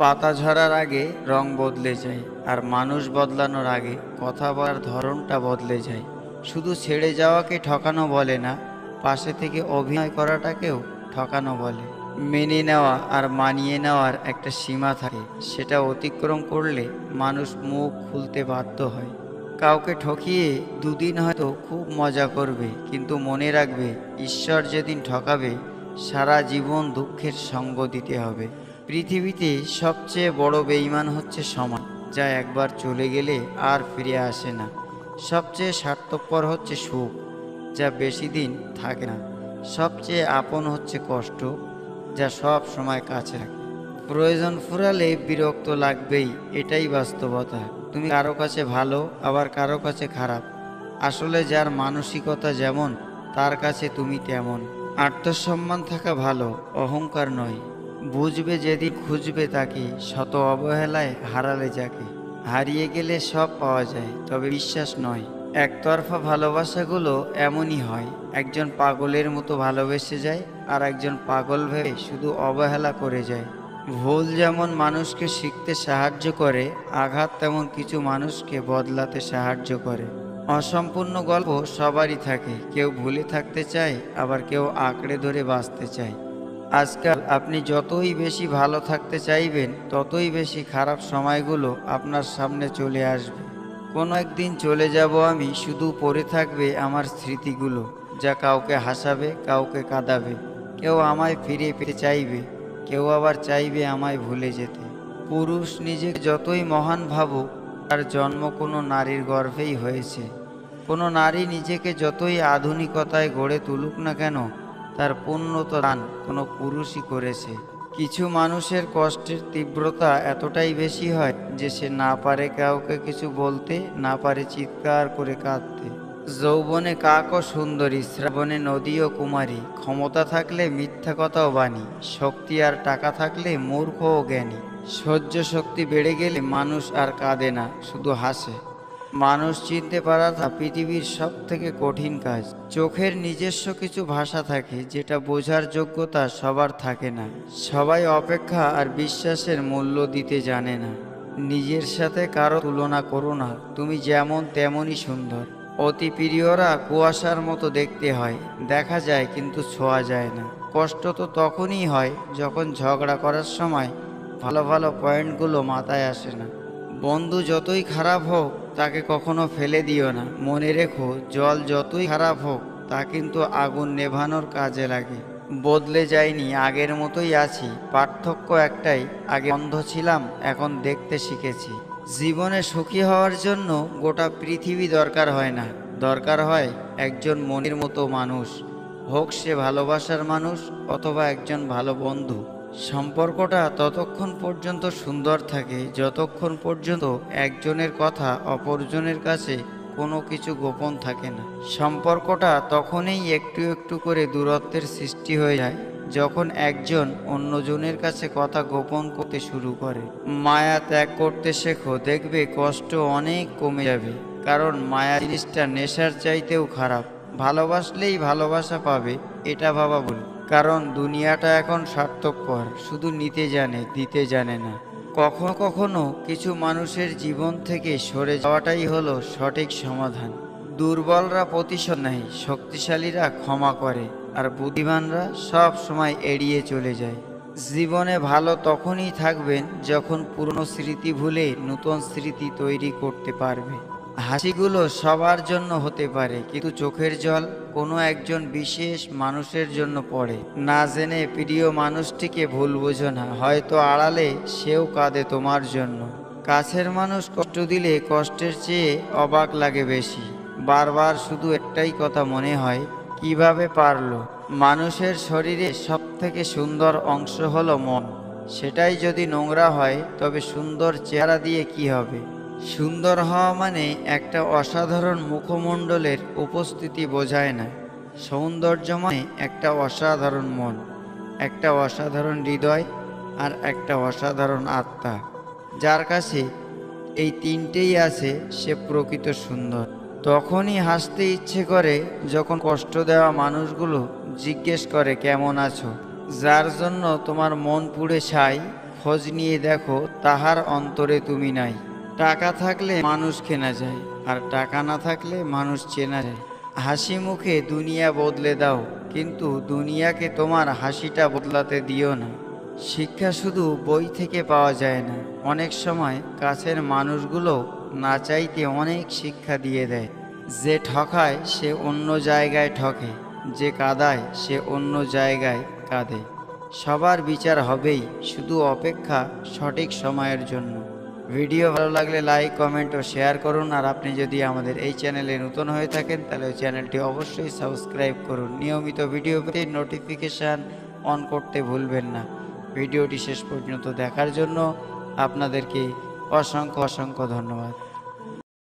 পাতা ঝরার আগে রং বদলে যায়, আর মানুষ বদলানোর আগে কথা বলার ধরনটা বদলে যায়। শুধু ছেড়ে যাওয়াকে ঠকানো বলে না, পাশে থেকে অভিনয় করাটাকেও ঠকানো বলে। মেনে নেওয়া আর মানিয়ে নেওয়ার একটা সীমা থাকে, সেটা অতিক্রম করলে মানুষ মুখ খুলতে বাধ্য হয়। কাউকে ঠকিয়ে দুদিন হয়তো খুব মজা করবে, কিন্তু মনে রাখবে ঈশ্বর যেদিন ঠকাবে সারা জীবন দুঃখের সঙ্গ দিতে হবে। পৃথিবীতে সবচেয়ে বড় বেঈমান হচ্ছে সময়, যা একবার চলে গেলে আর ফিরে আসে না। সবচেয়ে স্বার্থপর হচ্ছে সুখ, যা বেশি দিন থাকে না। সবচেয়ে আপন হচ্ছে কষ্ট, যা সব সময় কাছে রাখে। প্রয়োজন ফুরালে বিরক্ত লাগবেই, এটাই বাস্তবতা। তুমি কারো কাছে ভালো, আবার কারো কাছে খারাপ। আসলে যার মানসিকতা যেমন, তার কাছে তুমি তেমন। আত্মসম্মান থাকা ভালো, অহংকার নয়। বুঝবে যেদিন খুঁজবে তাকে, শত অবহেলায় হারালে যাকে। হারিয়ে গেলে সব পাওয়া যায়, তবে বিশ্বাস নয়। একতরফা ভালোবাসাগুলো এমনই হয়, একজন পাগলের মতো ভালোবেসে যায়, আর একজন পাগল ভেবে শুধু অবহেলা করে যায়। ভুল যেমন মানুষকে শিখতে সাহায্য করে, আঘাত তেমন কিছু মানুষকে বদলাতে সাহায্য করে। অসম্পূর্ণ গল্প সবারই থাকে, কেউ ভুলে থাকতে চায়, আবার কেউ আঁকড়ে ধরে বাঁচতে চায়। আজকাল আপনি যতই বেশি ভালো থাকতে চাইবেন, ততই বেশি খারাপ সময়গুলো আপনার সামনে চলে আসবে। কোনো একদিন চলে যাব আমি, শুধু পড়ে থাকবে আমার স্মৃতিগুলো, যা কাউকে হাসাবে, কাউকে কাঁদাবে। কেউ আমায় ফিরে পেতে চাইবে, কেউ আবার চাইবে আমায় ভুলে যেতে। পুরুষ নিজেকে যতই মহান ভাবুক, তার জন্ম কোনো নারীর গর্ভেই হয়েছে। কোনো নারী নিজেকে যতই আধুনিকতায় গড়ে তুলুক না কেন, তার পূর্ণতা দান কোনো পুরুষই করেছে। কিছু মানুষের কষ্টের তীব্রতা এতটাই বেশি হয় যে সে না পারে কাউকে কিছু বলতে, না পারে চিৎকার করে কাঁদতে। যৌবনে কাকও সুন্দরী, শ্রাবণে নদীও কুমারী। ক্ষমতা থাকলে মিথ্যা কথাও বাণী, শক্তি আর টাকা থাকলে মূর্খ ও জ্ঞানী। সহ্য শক্তি বেড়ে গেলে মানুষ আর কাঁদে না, শুধু হাসে। মানুষ চিনতে পারাটা পৃথিবীর সব থেকে কঠিন কাজ। চোখের নিজস্ব কিছু ভাষা থাকে, যেটা বোঝার যোগ্যতা সবার থাকে না। সবাই অপেক্ষা আর বিশ্বাসের মূল্য দিতে জানে না। নিজের সাথে কারো তুলনা করো না, তুমি যেমন তেমনই সুন্দর। অতি প্রিয়রা কুয়াশার মতো দেখতে হয়, দেখা যায় কিন্তু ছোঁয়া যায় না। কষ্ট তো তখনই হয় যখন ঝগড়া করার সময় ভালো ভালো পয়েন্টগুলো মাথায় আসে না। বন্ধু যতই খারাপ হোক, তাকে কখনো ফেলে দিও না। মনে রেখো, জল যতই খারাপ হোক, তা কিন্তু আগুন নেভানোর কাজে লাগে। বদলে যায়নি, আগের মতোই আছি। পার্থক্য একটাই, আগে অন্ধ ছিলাম, এখন দেখতে শিখেছি। জীবনে সুখী হওয়ার জন্য গোটা পৃথিবী দরকার হয় না, দরকার হয় একজন মনের মতো মানুষ। হোক সে ভালোবাসার মানুষ অথবা একজন ভালো বন্ধু। সম্পর্কটা ততক্ষণ পর্যন্ত সুন্দর থাকে যতক্ষণ পর্যন্ত একজনের কথা অপরজনের কাছে কোনো কিছু গোপন থাকে না। সম্পর্কটা তখনই একটু একটু করে দূরত্বের সৃষ্টি হয়ে যায় যখন একজন অন্যজনের কাছে কথা গোপন করতে শুরু করে। মায়া ত্যাগ করতে শেখো, দেখবে কষ্ট অনেক কমে যাবে। কারণ মায়া জিনিসটা নেশার চাইতেও খারাপ। ভালোবাসলেই ভালোবাসা পাবে, এটা ভাবা ভুল। কারণ দুনিয়াটা এখন স্বার্থপর, শুধু নিতে জানে, দিতে জানে না। কখনো কখনো কিছু মানুষের জীবন থেকে সরে যাওয়াটাই হলো সঠিক সমাধান। দুর্বলরা প্রতিশোধ নেয়, শক্তিশালীরা ক্ষমা করে, আর বুদ্ধিমানরা সব সময় এড়িয়ে চলে যায়। জীবনে ভালো তখনই থাকবেন যখন পুরনো স্মৃতি ভুলে নতুন স্মৃতি তৈরি করতে পারবে। হাসিগুলো সবার জন্য হতে পারে, কিন্তু চোখের জল কোনো একজন বিশেষ মানুষের জন্য পড়ে। না জেনে প্রিয় মানুষটিকে ভুল বোঝো না, হয়তো আড়ালে সেও কাঁদে তোমার জন্য। কাছের মানুষ কষ্ট দিলে কষ্টের চেয়ে অবাক লাগে বেশি। বারবার শুধু একটাই কথা মনে হয়, কিভাবে পারলো। মানুষের শরীরে সব থেকে সুন্দর অংশ হলো মন। সেটাই যদি নোংরা হয়, তবে সুন্দর চেহারা দিয়ে কি হবে। সুন্দর হওয়া মানে একটা অসাধারণ মুখমণ্ডলের উপস্থিতি বোঝায় না। সৌন্দর্য মানে একটা অসাধারণ মন, একটা অসাধারণ হৃদয়, আর একটা অসাধারণ আত্মা। যার কাছে এই তিনটেই আছে, সে প্রকৃত সুন্দর। তখনই হাসতে ইচ্ছে করে যখন কষ্ট দেওয়া মানুষগুলো জিজ্ঞেস করে কেমন আছো। যার জন্য তোমার মন পুড়ে ছাই, খোঁজ নিয়ে দেখো তাহার অন্তরে তুমি নাই। টাকা থাকলে মানুষ কেনা যায়, আর টাকা না থাকলে মানুষ চেনা যায়। হাসি মুখে দুনিয়া বদলে দাও, কিন্তু দুনিয়াকে তোমার হাসিটা বদলাতে দিও না। শিক্ষা শুধু বই থেকে পাওয়া যায় না, অনেক সময় কাছের মানুষগুলো না চাইতে অনেক শিক্ষা দিয়ে দেয়। যে ঠকায় সে অন্য জায়গায় ঠকে, যে কাঁদায় সে অন্য জায়গায় কাঁদে। সবার বিচার হবেই, শুধু অপেক্ষা সঠিক সময়ের জন্য। ভিডিও ভালো লাগলে লাইক, কমেন্ট ও শেয়ার করুন। আর আপনি যদি আমাদের এই চ্যানেলে নতুন হয়ে থাকেন তাহলে চ্যানেলটি অবশ্যই সাবস্ক্রাইব করুন। নিয়মিত ভিডিও পেতে নোটিফিকেশান অন করতে ভুলবেন না। ভিডিওটি শেষ পর্যন্ত দেখার জন্য আপনাদেরকে অসংখ্য অসংখ্য ধন্যবাদ।